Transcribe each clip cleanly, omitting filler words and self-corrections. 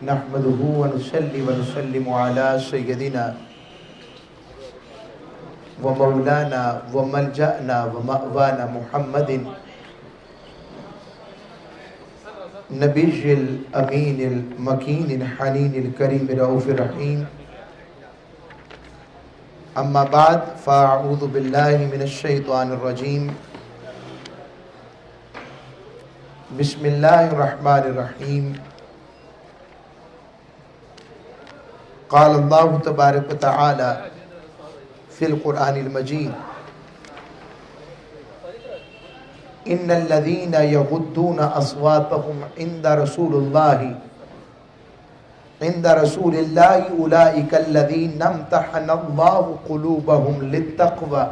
نحمده ونصلي ونسلم على سيدنا ومولانا وملجأنا ومأوانا محمد نبي الأمين المكين الحنين الكريم الرؤوف الرحيم. أما بعد فأعوذ بالله من الشيطان الرجيم. بسم الله الرحمن الرحيم. قال الله تبارك وتعالى في القرآن المجيد: إن الذين يغضون أصواتهم عند رسول الله أولئك الذين امتحن الله قلوبهم للتقوى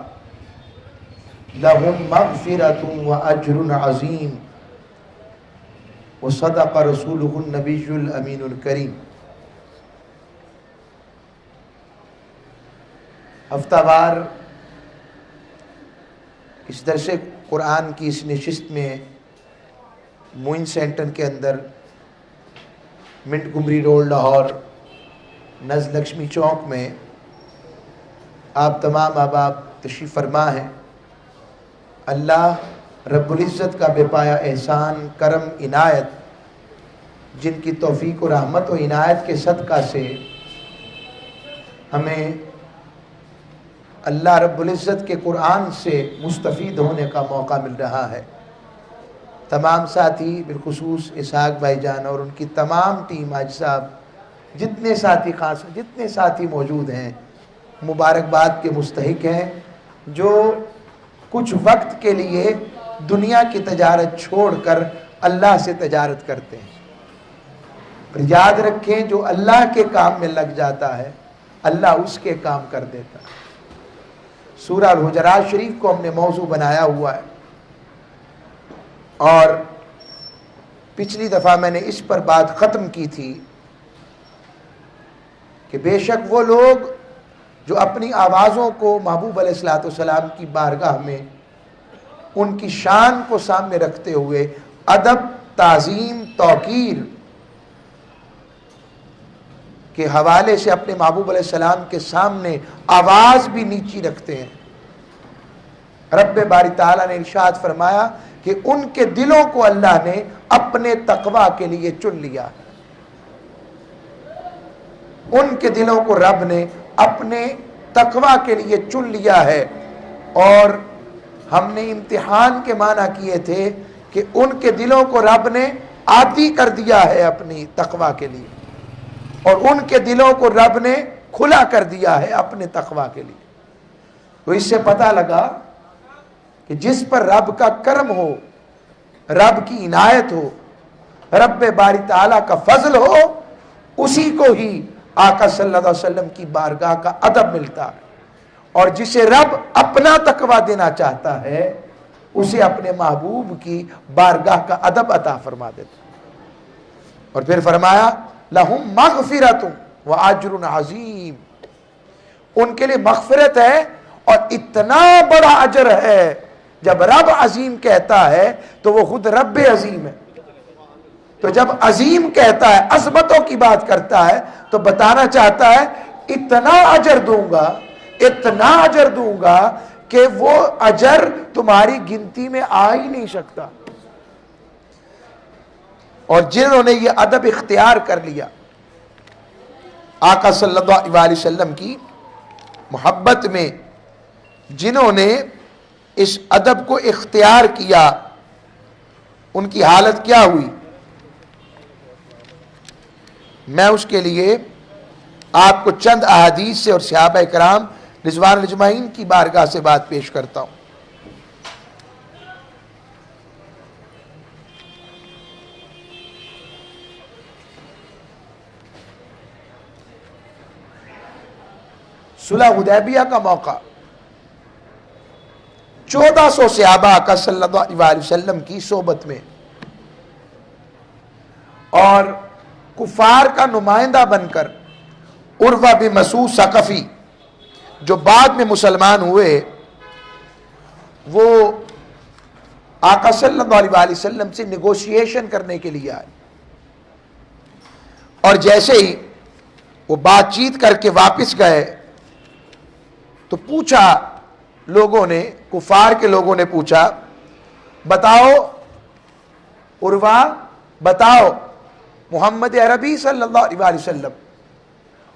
لهم مغفرة وأجر عظيم وصدق رسوله النبي الأمين الكريم. ہفتہ وار اس درس قرآن کی اس نشست میں موئن سینٹر کے اندر منٹ گمری روڈ لاہور نزد لکشمی چوک میں آپ تمام احباب تشریف فرما ہیں. اللہ رب العزت کا بے پایا احسان کرم عنایت جن کی توفیق و رحمت و عنایت کے صدقہ سے ہمیں اللہ رب العزت کے قرآن سے مستفید ہونے کا موقع مل رہا ہے. تمام ساتھی بالخصوص اسحاق بھائی جان اور ان کی تمام ٹیم، حاج صاحب، جتنے ساتھی خاص جتنے ساتھی موجود ہیں مبارکباد کے مستحق ہیں، جو کچھ وقت کے لیے دنیا کی تجارت چھوڑ کر اللہ سے تجارت کرتے ہیں. اور یاد رکھیں جو اللہ کے کام میں لگ جاتا ہے اللہ اس کے کام کر دیتا ہے. سورہ الحجرات شریف کو ہم نے موضوع بنایا ہوا ہے اور پچھلی دفعہ میں نے اس پر بات ختم کی تھی کہ بے شک وہ لوگ جو اپنی آوازوں کو محبوب علیہ الصلوۃ والسلام کی بارگاہ میں ان کی شان کو سامنے رکھتے ہوئے ادب، تعظیم، توقیر کے حوالے سے اپنے محبوب علیہ السلام کے سامنے آواز بھی نیچی رکھتے ہیں. رب باری تعالیٰ نے ارشاد فرمایا کہ ان کے دلوں کو اللہ نے اپنے تقوی کے لیے چن لیا. ان کے دلوں کو رب نے اپنے تقوی کے لیے چن لیا ہے. اور ہم نے امتحان کے معنی کیے تھے کہ ان کے دلوں کو رب نے عادی کر دیا ہے اپنی تقوی کے لیے، اور ان کے دلوں کو رب نے کھلا کر دیا ہے اپنے تقوی کے لیے. تو اس سے پتہ لگا کہ جس پر رب کا کرم ہو، رب کی عنایت ہو، رب باری تعالیٰ کا فضل ہو، اسی کو ہی آقا صلی اللہ علیہ وسلم کی بارگاہ کا ادب ملتا ہے. اور جسے رب اپنا تقوی دینا چاہتا ہے اسے اپنے محبوب کی بارگاہ کا ادب عطا فرما دیتا. اور پھر فرمایا لہم مغفرۃ واجر عظیم، ان کے لیے مغفرت ہے اور اتنا بڑا اجر ہے. جب رب عظیم کہتا ہے تو وہ خود رب عظیم ہے. تو جب عظیم کہتا ہے، عظمتوں کی بات کرتا ہے، تو بتانا چاہتا ہے اتنا اجر دوں گا، اتنا اجر دوں گا کہ وہ اجر تمہاری گنتی میں آ ہی نہیں سکتا. اور جنہوں نے یہ ادب اختیار کر لیا، آقا صلی اللہ علیہ وسلم کی محبت میں جنہوں نے اس ادب کو اختیار کیا، ان کی حالت کیا ہوئی؟ میں اس کے لیے آپ کو چند احادیث سے اور صحابہ کرام رضوان اجمعین کی بارگاہ سے بات پیش کرتا ہوں. صلح حدیبیہ کا موقع، 1400 صحابہ آقا صلی اللہ علیہ وسلم کی صحبت میں، اور کفار کا نمائندہ بن کر عروہ بن مسعود ثقفی جو بعد میں مسلمان ہوئے، وہ آقا صلی اللہ علیہ وسلم سے نیگوشیشن کرنے کے لیے آئے. اور جیسے ہی وہ بات چیت کر کے واپس گئے تو پوچھا لوگوں نے، کفار کے لوگوں نے پوچھا، بتاؤ عروہ، بتاؤ محمد عربی صلی اللہ علیہ وسلم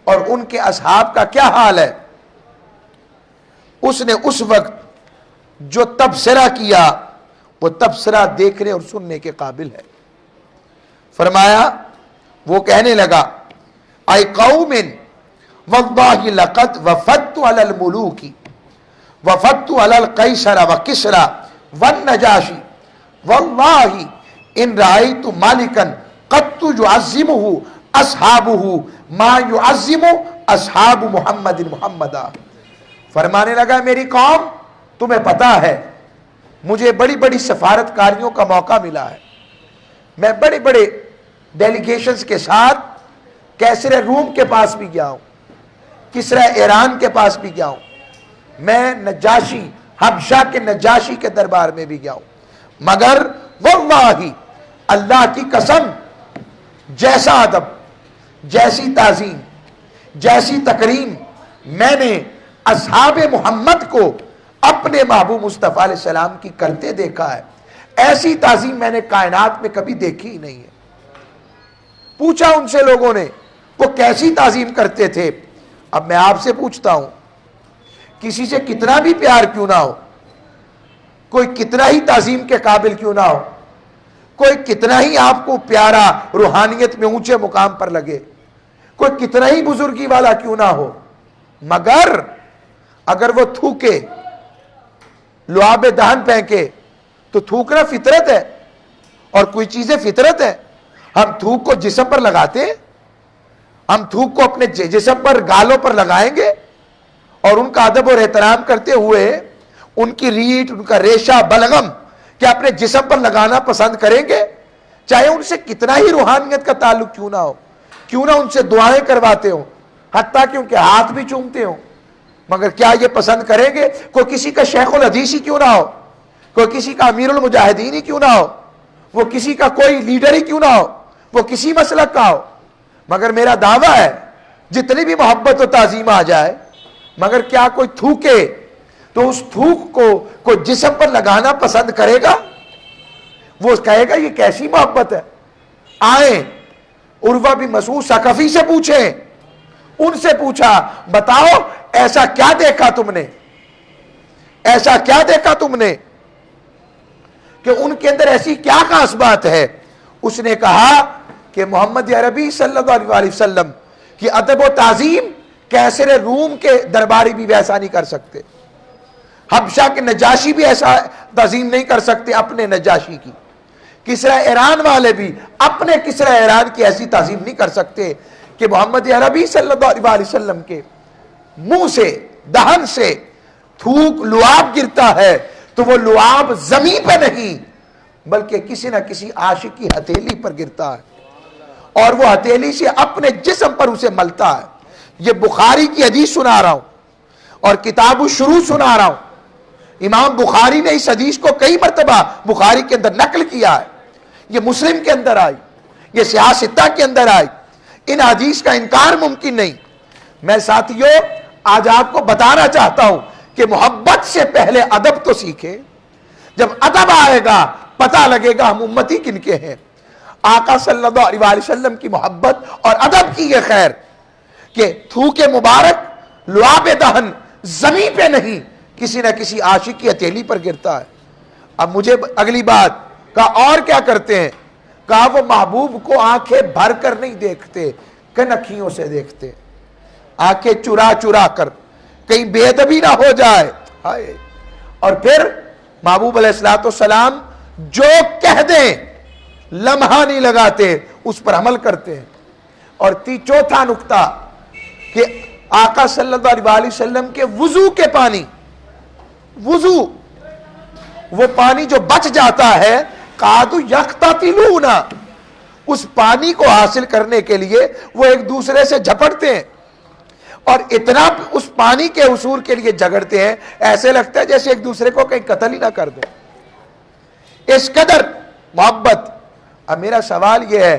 اور ان کے اصحاب کا کیا حال ہے؟ اس نے اس وقت جو تبصرہ کیا وہ تبصرہ دیکھنے اور سننے کے قابل ہے۔ فرمایا، وہ کہنے لگا، اے قوم واللہ لقد وفدت علی الملوک وفدت علی القیصر وکسری والنجاشی واللہ ان رأیت مالکا قد يعظمہ اصحابہ ما يعظم اصحاب محمد محمدا۔ فرمانے لگا، میری قوم، تمہیں پتا ہے مجھے بڑی بڑی سفارتکاریوں کا موقع ملا ہے، میں بڑے بڑے ڈیلیگیشنز کے ساتھ کیسر روم کے پاس بھی گیا ہوں، کسرا ایران کے پاس بھی گیا ہوں، میں نجاشی حبشہ کے نجاشی کے دربار میں بھی گیا ہوں، مگر واللہ اللہ کی قسم جیسا ادب، جیسی تعظیم، جیسی تکریم میں نے اصحاب محمد کو اپنے محبوب مصطفیٰ علیہ السلام کی کرتے دیکھا ہے، ایسی تعظیم میں نے کائنات میں کبھی دیکھی ہی نہیں ہے۔ پوچھا ان سے لوگوں نے وہ کیسی تعظیم کرتے تھے۔ اب میں آپ سے پوچھتا ہوں، کسی سے کتنا بھی پیار کیوں نہ ہو، کوئی کتنا ہی تعظیم کے قابل کیوں نہ ہو، کوئی کتنا ہی آپ کو پیارا روحانیت میں اونچے مقام پر لگے، کوئی کتنا ہی بزرگی والا کیوں نہ ہو، مگر اگر وہ تھوکے، لعاب دہن پھینکے تو تھوکنا فطرت ہے، اور کوئی چیزیں فطرت ہے۔ ہم تھوک کو جسم پر لگاتے ہیں، ہم تھوک کو اپنے جسم پر، گالوں پر لگائیں گے اور ان کا ادب اور احترام کرتے ہوئے ان کی ریٹ، ان کا ریشہ، بلغم کیا اپنے جسم پر لگانا پسند کریں گے؟ چاہے ان سے کتنا ہی روحانیت کا تعلق کیوں نہ ہو، کیوں نہ ان سے دعائیں کرواتے ہوں، حتیٰ کہ ان کے ہاتھ بھی چومتے ہوں، مگر کیا یہ پسند کریں گے؟ کوئی کسی کا شیخ الحدیث ہی کیوں نہ ہو، کوئی کسی کا امیر المجاہدین ہی کیوں نہ ہو، وہ کسی کا کوئی لیڈر ہی کیوں نہ ہو، وہ کسی مسلک کا ہو، مگر میرا دعویٰ ہے جتنی بھی محبت و تعظیم آ جائے، مگر کیا کوئی تھوکے تو اس تھوک کو کوئی جسم پر لگانا پسند کرے گا؟ وہ کہے گا یہ کیسی محبت ہے؟ آئیں عروہ بن مسعود ثقفی سے پوچھیں، ان سے پوچھا، بتاؤ ایسا کیا دیکھا تم نے، ایسا کیا دیکھا تم نے کہ ان کے اندر ایسی کیا خاص بات ہے؟ اس نے کہا کہ محمد عربی صلی اللہ علیہ وسلم کی ادب و تعظیم کیسر روم کے درباری بھی ویسا نہیں کر سکتے، حبشہ کے نجاشی بھی ایسا تعظیم نہیں کر سکتے اپنے نجاشی کی، کسرا ایران والے بھی اپنے کسرا ایران کی ایسی تعظیم نہیں کر سکتے کہ محمد عربی صلی اللہ علیہ وسلم کے منہ سے، دہن سے تھوک لعاب گرتا ہے تو وہ لعاب زمین پہ نہیں بلکہ کسی نہ کسی عاشق کی ہتھیلی پر گرتا ہے، اور وہ ہتھیلی سے اپنے جسم پر اسے ملتا ہے۔ یہ بخاری کی حدیث سنا رہا ہوں اور کتاب الشروع سنا رہا ہوں، امام بخاری نے اس حدیث کو کئی مرتبہ بخاری کے اندر نقل کیا ہے، یہ مسلم کے اندر آئی، یہ صحاح ستہ کے اندر آئی، ان حدیث کا انکار ممکن نہیں۔ میں ساتھیوں آج آپ کو بتانا چاہتا ہوں کہ محبت سے پہلے ادب تو سیکھیں، جب ادب آئے گا پتہ لگے گا ہم امتی کن کے ہیں۔ آقا صلی اللہ علیہ وسلم کی محبت اور ادب کی یہ خیر کہ تھوک مبارک، لعاب دہن زمین پہ نہیں کسی نہ کسی عاشق کی ہتھیلی پر گرتا ہے۔ اب مجھے اگلی بات کہا اور کیا کرتے ہیں؟ کہا وہ محبوب کو آنکھیں بھر کر نہیں دیکھتے، کنکھیوں سے دیکھتے، آنکھیں چرا چرا کر، کہیں بے ادبی نہ ہو جائے۔ اور پھر محبوب علیہ السلام جو کہہ دیں لمحہ نہیں لگاتے، اس پر عمل کرتے ہیں۔ اور چوتھا نقطہ کہ آقا صلی اللہ علیہ وسلم کے وضو کے پانی، وضو وہ پانی جو بچ جاتا ہے، قادو یقتتلون، اس پانی کو حاصل کرنے کے لیے وہ ایک دوسرے سے جھپٹتے ہیں اور اتنا اس پانی کے حصول کے لیے جھگڑتے ہیں ایسے لگتا ہے جیسے ایک دوسرے کو کہیں قتل ہی نہ کر دیں، اس قدر محبت۔ اب میرا سوال یہ ہے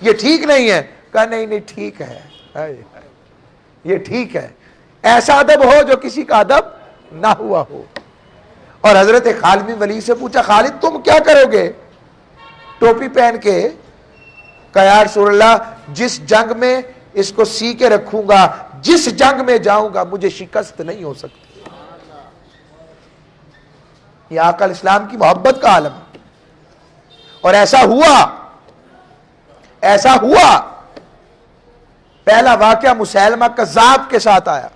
یہ ٹھیک نہیں ہے. کہا نہیں نہیں ٹھیک ہے, یہ ٹھیک ہے. ایسا ادب ہو جو کسی کا ادب نہ ہوا ہو. اور حضرت خالد بن ولید سے پوچھا خالد تم کیا کرو گے ٹوپی پہن کے؟ کہا یا رسول اللہ جس جنگ میں اس کو سی کے رکھوں گا, جس جنگ میں جاؤں گا مجھے شکست نہیں ہو سکتی. یہ آقا اسلام کی محبت کا عالم ہے. اور ایسا ہوا. پہلا واقعہ مسیلمہ کذاب کے ساتھ آیا.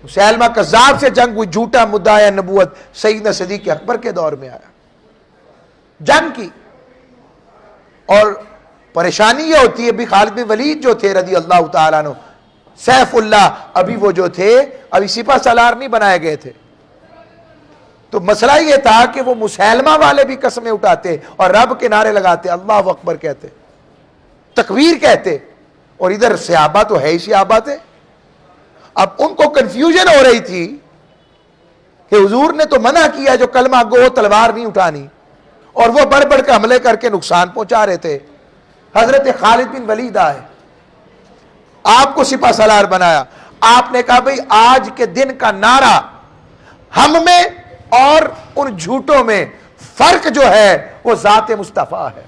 مسیلمہ کذاب سے جنگ ہوئی, جھوٹا مدعی نبوت سیدنا صدیق اکبر کے دور میں آیا, جنگ کی. اور پریشانی یہ ہوتی ہے بھی خالد بن ولید جو تھے رضی اللہ تعالیٰ عنہ, سیف اللہ, ابھی وہ جو تھے ابھی سپہ سالار نہیں بنائے گئے تھے. تو مسئلہ یہ تھا کہ وہ مسیلمہ والے بھی قسمیں اٹھاتے اور رب کے نعرے لگاتے, اللہ اکبر کہتے, تکبیر کہتے, اور ادھر صحابہ تو ہے ہی صحابہ تھے. اب ان کو کنفیوژن ہو رہی تھی کہ حضور نے تو منع کیا جو کلمہ گو تلوار نہیں اٹھانی, اور وہ بڑھ بڑھ کے حملے کر کے نقصان پہنچا رہے تھے. حضرت خالد بن ولید آئے, آپ کو سپہ سالار بنایا. آپ نے کہا بھئی آج کے دن کا نعرہ ہم میں اور ان جھوٹوں میں فرق جو ہے وہ ذات مصطفیٰ ہے.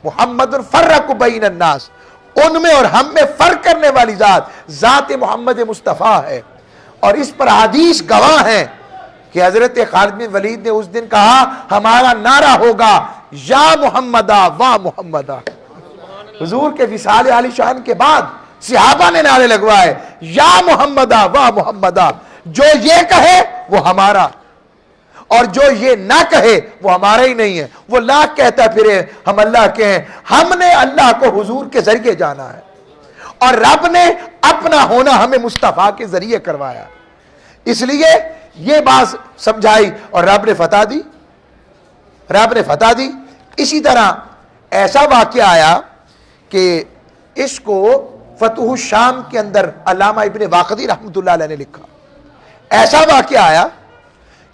محمد فرق بین الناس, ان میں اور ہم میں فرق کرنے والی ذات محمد مصطفیٰ ہے. اور اس پر حدیث گواہ ہیں کہ حضرت خالد بن ولید نے اس دن کہا ہمارا نعرہ ہوگا یا محمدہ وا محمدہ. حضور کے وصال عالی شان کے بعد صحابہ نے نعرے لگوائے یا محمدہ وا محمدہ, جو یہ کہے وہ ہمارا, اور جو یہ نہ کہے وہ ہمارا ہی نہیں ہے. وہ لاکھ کہتا پھرے ہم اللہ کے ہیں, ہم نے اللہ کو حضور کے ذریعے جانا ہے, اور رب نے اپنا ہونا ہمیں مصطفیٰ کے ذریعے کروایا. اس لیے یہ بات سمجھائی اور رب نے فتح دی. اسی طرح ایسا واقعہ آیا کہ اس کو فتح الشام کے اندر علامہ ابن واقدی رحمۃ اللہ علیہ نے لکھا. ایسا واقعہ آیا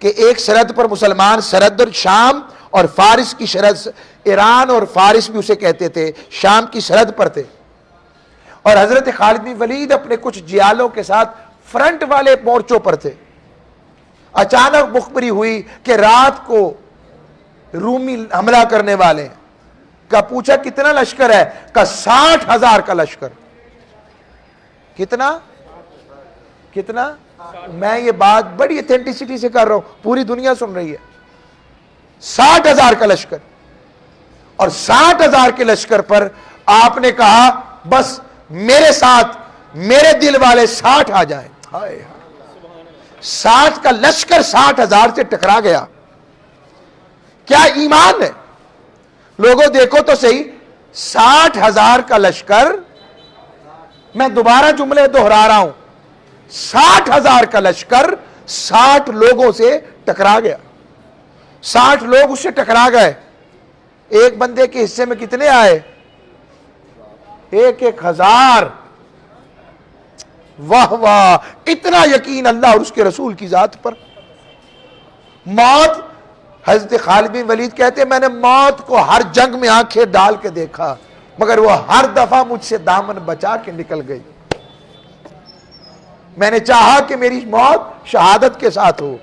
کہ ایک سرحد پر مسلمان, سرحد شام اور فارس کی سرحد, ایران اور فارس بھی اسے کہتے تھے, شام کی سرحد پر تھے. اور حضرت خالد بن ولید اپنے کچھ جیالوں کے ساتھ فرنٹ والے مورچوں پر تھے. اچانک مخبری ہوئی کہ رات کو رومی حملہ کرنے والے ہیں. کا پوچھا کتنا لشکر ہے؟ کا 60,000 کا لشکر. کتنا؟ میں یہ بات بڑی اتھینٹسٹی سے کر رہا ہوں, پوری دنیا سن رہی ہے. 60,000 کا لشکر, اور 60,000 کے لشکر پر آپ نے کہا بس میرے ساتھ میرے دل والے 60 آ جائیں. 60 کا لشکر 60,000 سے ٹکرا گیا. کیا ایمان ہے؟ لوگوں دیکھو تو صحیح, 60,000 کا لشکر, میں دوبارہ جملے دہرا رہا ہوں, 60,000 کا لشکر 60 لوگوں سے ٹکرا گیا. 60 لوگ اس سے ٹکرا گئے. ایک بندے کے حصے میں کتنے آئے؟ 1,000. واہ واہ, اتنا یقین اللہ اور اس کے رسول کی ذات پر. موت, حضرت خالد بن ولید کہتے ہیں میں نے موت کو ہر جنگ میں آنکھیں ڈال کے دیکھا, مگر وہ ہر دفعہ مجھ سے دامن بچا کے نکل گئی. میں نے چاہا کہ میری موت شہادت کے ساتھ ہو,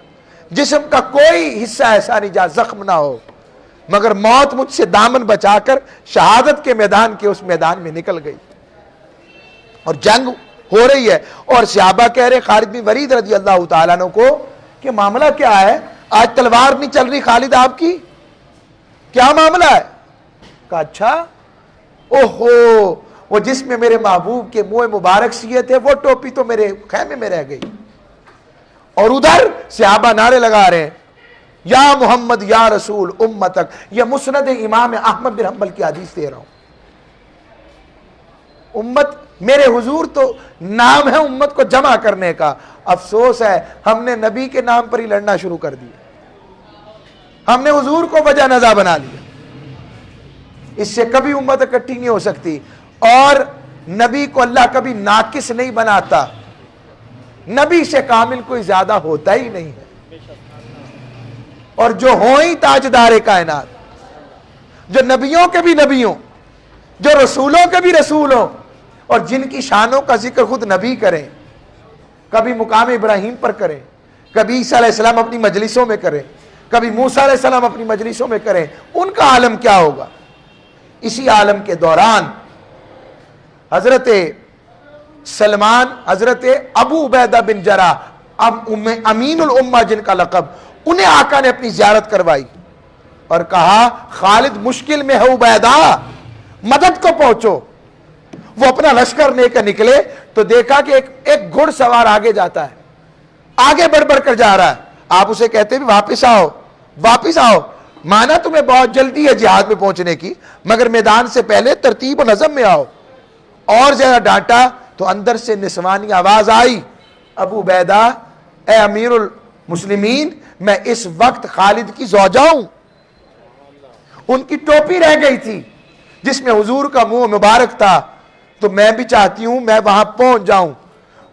جسم کا کوئی حصہ ایسا نہیں جہاں زخم نہ ہو, مگر موت مجھ سے دامن بچا کر شہادت کے میدان کے اس میدان میں نکل گئی. اور جنگ ہو رہی ہے, اور صحابہ کہہ رہے خالد بن ولید رضی اللہ تعالیٰ عنہ کو کہ معاملہ کیا ہے, آج تلوار نہیں چل رہی خالد آپ کی, کیا معاملہ ہے؟ کہا اچھا, اوہو, وہ جس میں میرے محبوب کے منہ مبارک سیے تھے وہ ٹوپی تو میرے خیمے میں رہ گئی. اور ادھر صحابہ نعرے لگا رہے ہیں یا محمد یا رسول امتک. یہ مسند امام احمد بن حنبل کی حدیث دے رہا ہوں. امت, میرے حضور تو نام ہے امت کو جمع کرنے کا. افسوس ہے ہم نے نبی کے نام پر ہی لڑنا شروع کر دیا, ہم نے حضور کو وجہ نزا بنا لیا. اس سے کبھی امت اکٹھی نہیں ہو سکتی, اور نبی کو اللہ کبھی ناقص نہیں بناتا. نبی سے کامل کوئی زیادہ ہوتا ہی نہیں ہے, اور جو ہوں ہی تاجدار کائنات, جو نبیوں کے بھی نبیوں جو رسولوں کے بھی رسول ہوں اور جن کی شانوں کا ذکر خود نبی کریں، کبھی مقام ابراہیم پر کریں، کبھی عیسیٰ علیہ السلام اپنی مجلسوں میں کریں، کبھی موسیٰ علیہ السلام اپنی مجلسوں میں کریں، ان کا عالم کیا ہوگا؟ اسی عالم کے دوران حضرت سلمان، حضرت ابو عبیدہ بن جراح امین الامہ جن کا لقب، انہیں آقا نے اپنی زیارت کروائی اور کہا خالد مشکل میں ہے عبیدہ، مدد کو پہنچو۔ وہ اپنا لشکر لے کر نکلے تو دیکھا کہ ایک گھڑ سوار آگے جاتا ہے، آگے بڑھ بڑھ کر جا رہا ہے۔ آپ اسے کہتے بھی واپس آؤ، واپس آؤ، مانا تمہیں بہت جلدی ہے جہاد میں پہنچنے کی، مگر میدان سے پہلے ترتیب و نظم میں آؤ۔ اور زیادہ ڈانٹا تو اندر سے نسوانی آواز آئی، ابو عبیدہ اے امیر المسلمین، میں اس وقت خالد کی زوجہ ہوں۔ ان کی ٹوپی رہ گئی تھی جس میں حضور کا منہ مبارک تھا، تو میں بھی چاہتی ہوں میں وہاں پہنچ جاؤں۔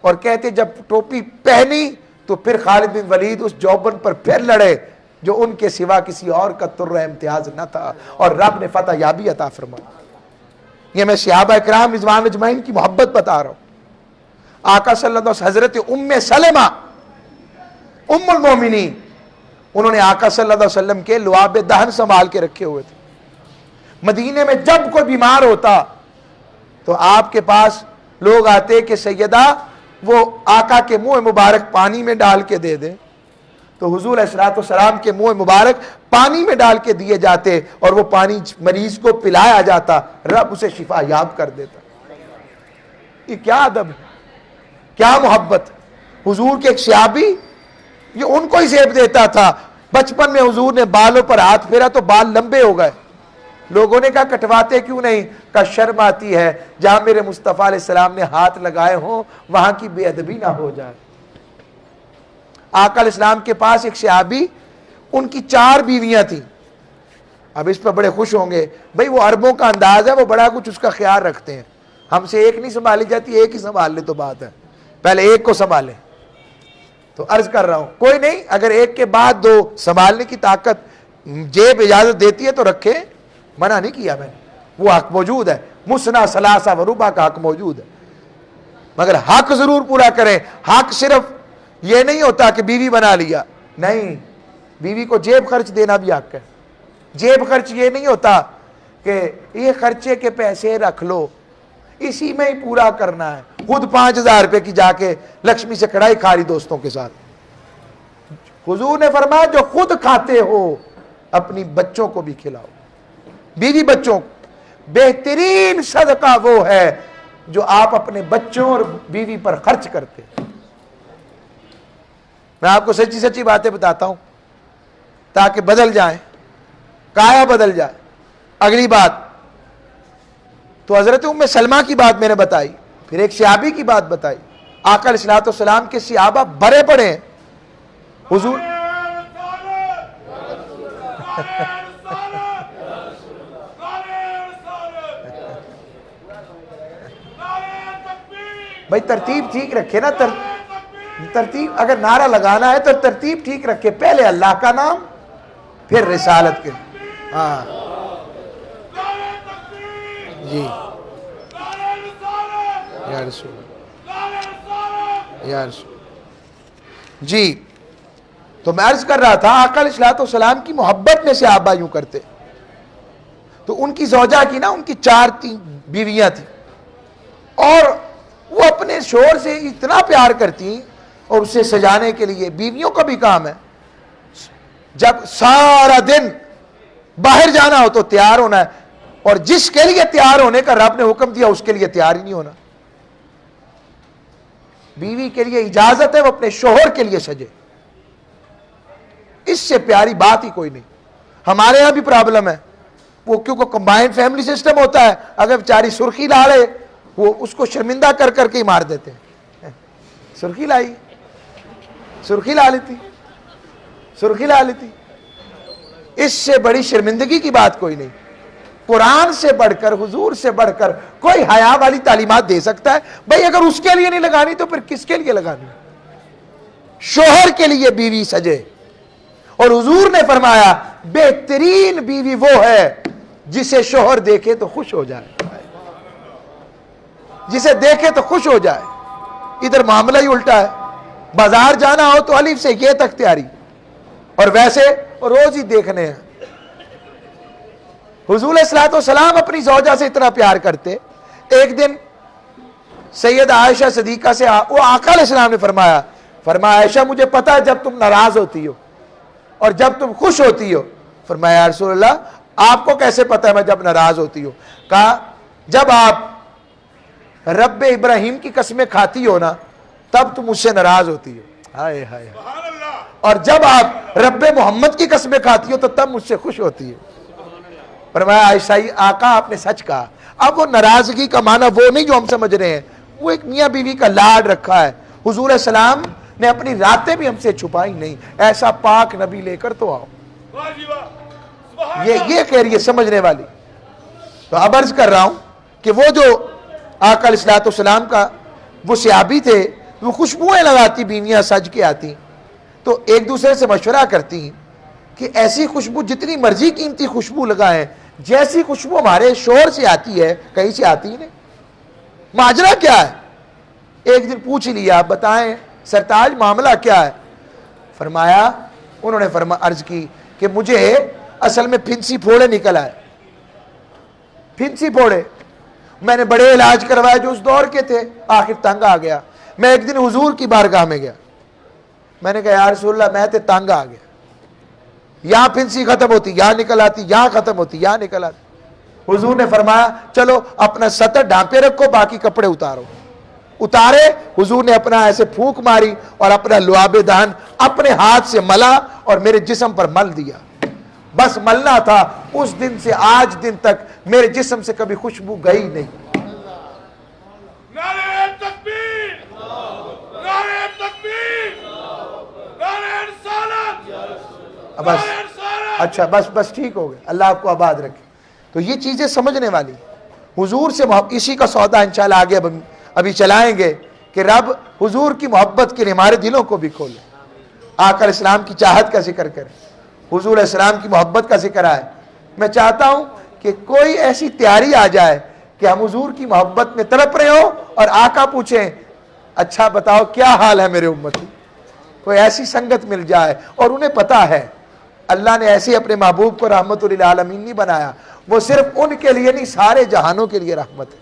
اور کہتے جب ٹوپی پہنی تو پھر خالد بن ولید اس جوبن پر پھر لڑے جو ان کے سوا کسی اور کا تر امتیاز نہ تھا، اور رب نے فتح یابی عطا فرمائی۔ یہ میں صحابہ اکرام رضوان اجمعین کی محبت بتا رہا ہوں۔ آقا صلی اللہ علیہ وسلم، حضرت ام سلمہ ام المومنین، انہوں نے آقا صلی اللہ علیہ وسلم کے لعاب دہن سنبھال کے رکھے ہوئے تھے۔ مدینے میں جب کوئی بیمار ہوتا تو آپ کے پاس لوگ آتے کہ سیدہ وہ آقا کے منہ مبارک پانی میں ڈال کے دے دیں، تو حضور علیہ السلام کے منہ مبارک پانی میں ڈال کے دیے جاتے اور وہ پانی مریض کو پلایا جاتا، رب اسے شفا یاب کر دیتا۔ یہ کیا ادب ہے، کیا محبت۔ حضور کے ایک صحابی، یہ ان کو ہی زیب دیتا تھا، بچپن میں حضور نے بالوں پر ہاتھ پھیرا تو بال لمبے ہو گئے، لوگوں نے کہا کٹواتے کیوں نہیں؟ کہا شرم آتی ہے، جہاں میرے مصطفیٰ علیہ السلام نے ہاتھ لگائے ہوں وہاں کی بے ادبی نہ ہو جائے۔ آقا علیہ السلام کے پاس ایک صحابی، ان کی 4 بیویاں تھیں۔ اب اس پر بڑے خوش ہوں گے، بھئی وہ عربوں کا انداز ہے، وہ بڑا کچھ اس کا خیال رکھتے ہیں، ہم سے ایک نہیں سنبھالی جاتی، ایک ہی سنبھال لے تو بات ہے، پہلے ایک کو سنبھالیں۔ تو عرض کر رہا ہوں کوئی نہیں، اگر ایک کے بعد 2 سنبھالنے کی طاقت جیب اجازت دیتی ہے تو رکھے، منع نہیں کیا میں نے، وہ حق موجود ہے، مسنا ثلاثہ و ربع کا حق موجود ہے، مگر حق ضرور پورا کریں۔ حق صرف یہ نہیں ہوتا کہ بیوی بنا لیا، نہیں، بیوی کو جیب خرچ دینا بھی حق ہے۔ جیب خرچ یہ نہیں ہوتا کہ یہ خرچے کے پیسے رکھ لو، اسی میں ہی پورا کرنا ہے، خود 5000 روپے کی جا کے لکشمی سے کڑھائی کھا لی دوستوں کے ساتھ۔ حضور نے فرمایا جو خود کھاتے ہو اپنی بچوں کو بھی کھلاؤ، بیوی بچوں۔ بہترین صدقہ وہ ہے جو آپ اپنے بچوں اور بیوی پر خرچ کرتے۔ میں آپ کو سچی سچی باتیں بتاتا ہوں تاکہ بدل جائیں، کایا بدل جائے۔ اگلی بات تو حضرت ام سلمہ کی بات میں نے بتائی، پھر ایک صحابی کی بات بتائی۔ آقا علیہ السلام کے صحابہ بھرے پڑے ہیں۔ حضور بھائی ترتیب ٹھیک رکھے نا، ترتیب اگر نعرہ لگانا ہے تو ترتیب ٹھیک رکھے، پہلے اللہ کا نام پھر رسالت کے۔ ہاں جی یا رسول یا رسول جی۔ تو میں عرض کر رہا تھا آقا علیہ السلام کی محبت میں سے صحابہ یوں کرتے، تو ان کی زوجہ کی نا، ان کی 4 بیویاں تھیں، اور وہ اپنے شوہر سے اتنا پیار کرتی، اور اسے سجانے کے لیے بیویوں کا بھی کام ہے، جب سارا دن باہر جانا ہو تو تیار ہونا ہے، اور جس کے لیے تیار ہونے کا رب نے حکم دیا اس کے لیے تیار ہی نہیں ہونا۔ بیوی کے لیے اجازت ہے وہ اپنے شوہر کے لیے سجے، اس سے پیاری بات ہی کوئی نہیں۔ ہمارے ہاں بھی پرابلم ہے، وہ کیونکہ کمبائنڈ فیملی سسٹم ہوتا ہے، اگر بیچاری سرخی لا لے وہ اس کو شرمندہ کر کر کے ہی مار دیتے ہیں۔ سرخی لائی، سرخی لا لیتی، سرخی لا لیتی، اس سے بڑی شرمندگی کی بات کوئی نہیں۔ قرآن سے بڑھ کر، حضور سے بڑھ کر کوئی حیا والی تعلیمات دے سکتا ہے؟ بھئی اگر اس کے لیے نہیں لگانی تو پھر کس کے لیے لگانی؟ شوہر کے لیے بیوی سجے، اور حضور نے فرمایا بہترین بیوی وہ ہے جسے شوہر دیکھے تو خوش ہو جائے۔ جسے دیکھے تو خوش ہو جائے. ادھر معاملہ ہی الٹا ہے. بازار جانا ہو تو الف سے یہ تک تیاری, اور ویسے روز ہی دیکھنے ہیں. حضور علیہ الصلوۃ والسلام اپنی زوجہ سے اتنا پیار کرتے. ایک دن سید عائشہ صدیقہ سے وہ آقا علیہ السلام نے فرمایا عائشہ مجھے پتا ہے جب تم ناراض ہوتی ہو اور جب تم خوش ہوتی ہو. فرمایا یا رسول اللہ آپ کو کیسے پتا ہے میں جب ناراض ہوتی ہوں؟ کہا جب آپ رب ابراہیم کی قسمیں کھاتی ہو نا تب تم مجھ سے ناراض ہوتی ہو. ہائے ہائے. اور جب آپ رب محمد کی قسمیں کھاتی ہو تو تب مجھ سے خوش ہوتی ہو. فرمایا عائشہ آقا آپ نے سچ کہا. اب وہ ناراضگی کا معنی وہ نہیں جو ہم سمجھ رہے ہیں, وہ ایک میاں بیوی کا لاڈ رکھا ہے. حضور السلام نے اپنی راتیں بھی ہم سے چھپائی نہیں. ایسا پاک نبی لے کر تو آؤ. یہ کہہ رہی ہے سمجھنے والی. تو اب عرض کر رہا ہوں کہ وہ جو آقا علیہ الصلوۃ والسلام کا وہ صحابی تھے, وہ خوشبوئیں لگاتی بیویاں سج کے آتی تو ایک دوسرے سے مشورہ کرتی کہ ایسی خوشبو جتنی مرضی قیمتی خوشبو لگائیں, جیسی خوشبو ہمارے شوہر سے آتی ہے کہیں سے آتی ہی نہیں. ماجرا کیا ہے؟ ایک دن پوچھ لیا بتائیں سرتاج معاملہ کیا ہے؟ فرمایا انہوں نے عرض کی کہ مجھے اصل میں پھنسی پھوڑے نکل آئے. پھنسی پھوڑے میں نے بڑے علاج کروائے جو اس دور کے تھے, آخر تنگ آ گیا. میں ایک دن حضور کی بارگاہ میں گیا. میں نے کہا یا رسول اللہ میں تے تنگ آ گیا, یہاں پھنسی ختم ہوتی یہاں نکل آتی, یہاں ختم ہوتی یہاں نکل آتی. حضور نے فرمایا چلو اپنا سطر ڈھانپے رکھو باقی کپڑے اتارو. اتارے. حضور نے اپنا ایسے پھونک ماری اور اپنا لعاب دہن اپنے ہاتھ سے ملا اور میرے جسم پر مل دیا. بس ملنا تھا. اس دن سے آج دن تک میرے جسم سے کبھی خوشبو گئی نہیں. نعرہ تکبیر، نعرہ تکبیر، نعرہ رسالت، بس اچھا بس ٹھیک ہو گئے. اللہ آپ کو آباد رکھے. تو یہ چیزیں سمجھنے والی. حضور سے اسی کا سودا انشاءاللہ آگے ابھی چلائیں گے کہ رب حضور کی محبت کے لیے ہمارے دلوں کو بھی کھولے. آقا علیہ السلام کی چاہت کا ذکر کریں, حضور علیہ السلام کی محبت کا ذکر آئے. میں چاہتا ہوں کہ کوئی ایسی تیاری آ جائے کہ ہم حضور کی محبت میں تڑپ رہے ہوں اور آقا پوچھیں اچھا بتاؤ کیا حال ہے میرے امتی. کوئی ایسی سنگت مل جائے اور انہیں پتا ہے اللہ نے ایسے اپنے محبوب کو رحمت للعالمین نہیں بنایا, وہ صرف ان کے لیے نہیں سارے جہانوں کے لیے رحمت ہے.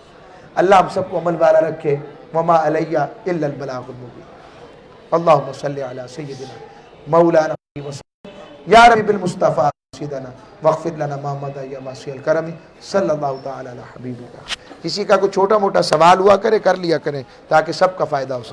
اللہ ہم سب کو عمل والا رکھے. وما علیہ الا البلاغ المبین. اللہم صلی علی سیدنا مولانا وسلم یا رب بالمصطفیٰ سیدنا واغفر لنا ما مضى یا واسع الکرم صلی اللہ تعالی علی حبیبک. کسی کا کوئی چھوٹا موٹا سوال ہوا کرے کر لیا کریں تاکہ سب کا فائدہ ہو سکے.